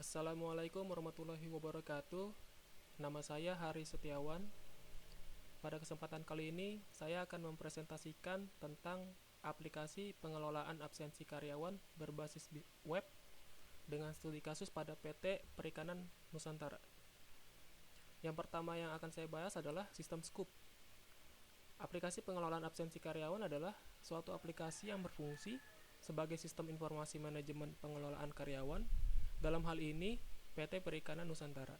Assalamualaikum warahmatullahi wabarakatuh. Nama saya Hari Setiawan. Pada kesempatan kali ini, saya akan mempresentasikan tentang aplikasi pengelolaan absensi karyawan berbasis web dengan studi kasus pada PT Perikanan Nusantara. Yang pertama yang akan saya bahas adalah sistem Scoop. Aplikasi pengelolaan absensi karyawan adalah suatu aplikasi yang berfungsi sebagai sistem informasi manajemen pengelolaan karyawan. Dalam hal ini, PT Perikanan Nusantara.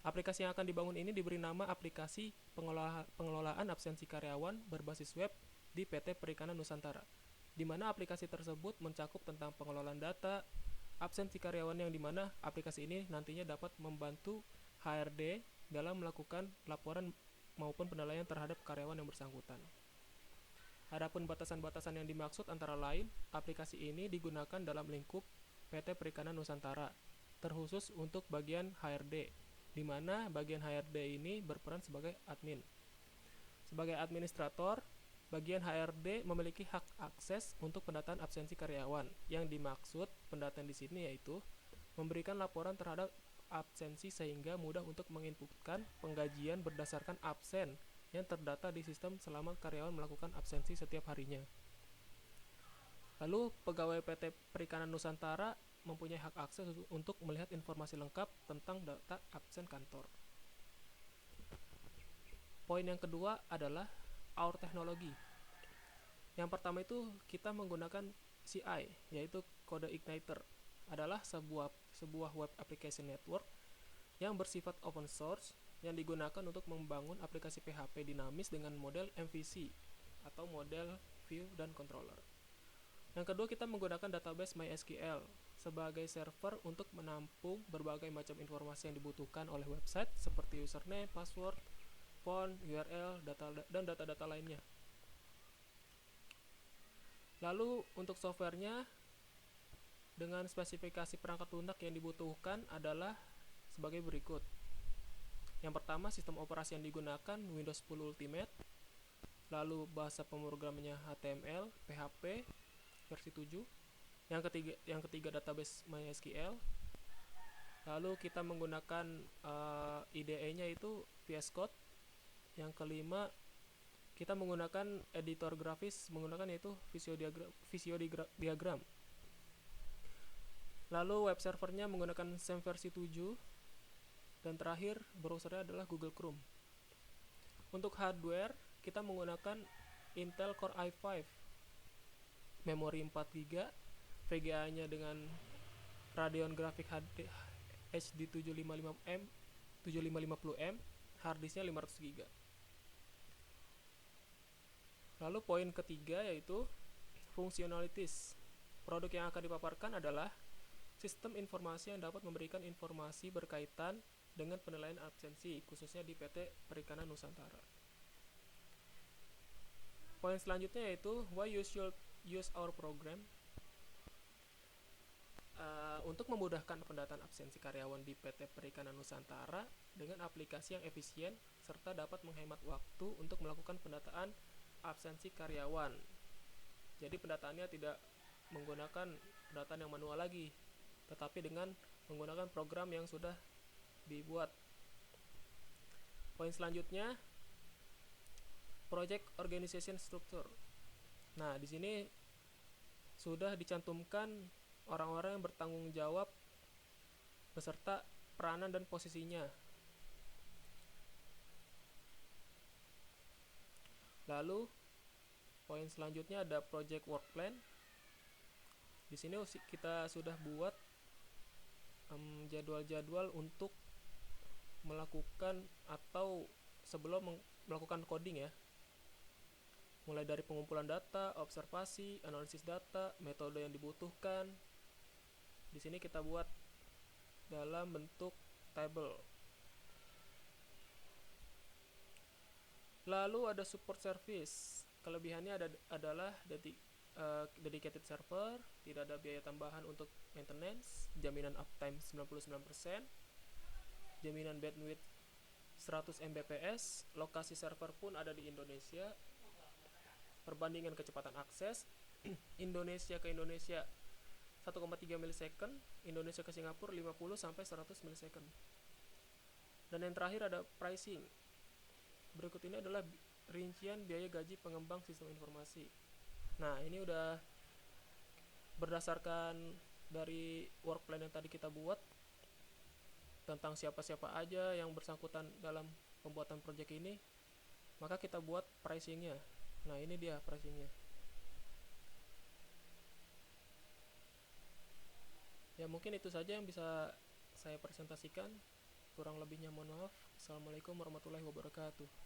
Aplikasi yang akan dibangun ini diberi nama aplikasi pengelolaan absensi karyawan berbasis web di PT Perikanan Nusantara, di mana aplikasi tersebut mencakup tentang pengelolaan data absensi karyawan, yang dimana aplikasi ini nantinya dapat membantu HRD dalam melakukan laporan maupun penilaian terhadap karyawan yang bersangkutan. Adapun batasan-batasan yang dimaksud antara lain, aplikasi ini digunakan dalam lingkup PT Perikanan Nusantara, terkhusus untuk bagian HRD, di mana bagian HRD ini berperan sebagai admin. Sebagai administrator, bagian HRD memiliki hak akses untuk pendataan absensi karyawan. Yang dimaksud pendataan di sini yaitu memberikan laporan terhadap absensi sehingga mudah untuk menginputkan penggajian berdasarkan absen yang terdata di sistem selama karyawan melakukan absensi setiap harinya. Lalu, pegawai PT Perikanan Nusantara mempunyai hak akses untuk melihat informasi lengkap tentang data absen kantor. Poin yang kedua adalah our teknologi. Yang pertama itu kita menggunakan CI, yaitu kode igniter, adalah sebuah web application network yang bersifat open source yang digunakan untuk membangun aplikasi PHP dinamis dengan model MVC atau model view dan controller. Yang kedua, kita menggunakan database MySQL sebagai server untuk menampung berbagai macam informasi yang dibutuhkan oleh website seperti username, password, font, URL, dan data-data lainnya. Lalu untuk softwarenya, dengan spesifikasi perangkat lunak yang dibutuhkan adalah sebagai berikut. Yang pertama, sistem operasi yang digunakan Windows 10 Ultimate. Lalu bahasa pemrogramannya HTML, PHP versi 7. Yang ketiga database MySQL. Lalu kita menggunakan IDE-nya itu VS Code. Yang kelima, kita menggunakan editor grafis yaitu Visio Diagram. Lalu web servernya menggunakan SAM versi 7. Dan terakhir, browsernya adalah Google Chrome. Untuk hardware, kita menggunakan Intel Core i5, memori 4GB, VGA-nya dengan Radeon Graphics HD 7550M, harddisknya 500GB. Lalu poin ketiga yaitu functionalities. Produk yang akan dipaparkan adalah sistem informasi yang dapat memberikan informasi berkaitan dengan penilaian absensi, khususnya di PT Perikanan Nusantara. Poin selanjutnya yaitu why you should use our program. Untuk memudahkan pendataan absensi karyawan di PT Perikanan Nusantara dengan aplikasi yang efisien serta dapat menghemat waktu untuk melakukan pendataan absensi karyawan. Jadi pendataannya tidak menggunakan pendataan yang manual lagi, tetapi dengan menggunakan program yang sudah dibuat. Poin selanjutnya, project organization structure. Nah, di sini sudah dicantumkan orang-orang yang bertanggung jawab beserta peranan dan posisinya. Lalu poin selanjutnya ada project work plan. Di sini kita sudah buat jadwal-jadwal untuk melakukan atau sebelum melakukan coding ya. Mulai dari pengumpulan data, observasi, analisis data, metode yang dibutuhkan. Di sini kita buat dalam bentuk table. Lalu ada support service. Kelebihannya adalah dedicated server, tidak ada biaya tambahan untuk maintenance, jaminan uptime 99%, jaminan bandwidth 100 Mbps, lokasi server pun ada di Indonesia, perbandingan kecepatan akses Indonesia ke Indonesia 1,3 milisecond, Indonesia ke Singapura 50 sampai 100 milisecond. Dan yang terakhir ada pricing. Berikut ini adalah rincian biaya gaji pengembang sistem informasi. Nah, ini udah berdasarkan dari work plan yang tadi kita buat tentang siapa-siapa aja yang bersangkutan dalam pembuatan proyek ini, maka kita buat pricingnya. Nah, ini dia pricingnya. Ya, mungkin itu saja yang bisa saya presentasikan. Kurang lebihnya mohon maaf. Assalamualaikum warahmatullahi wabarakatuh.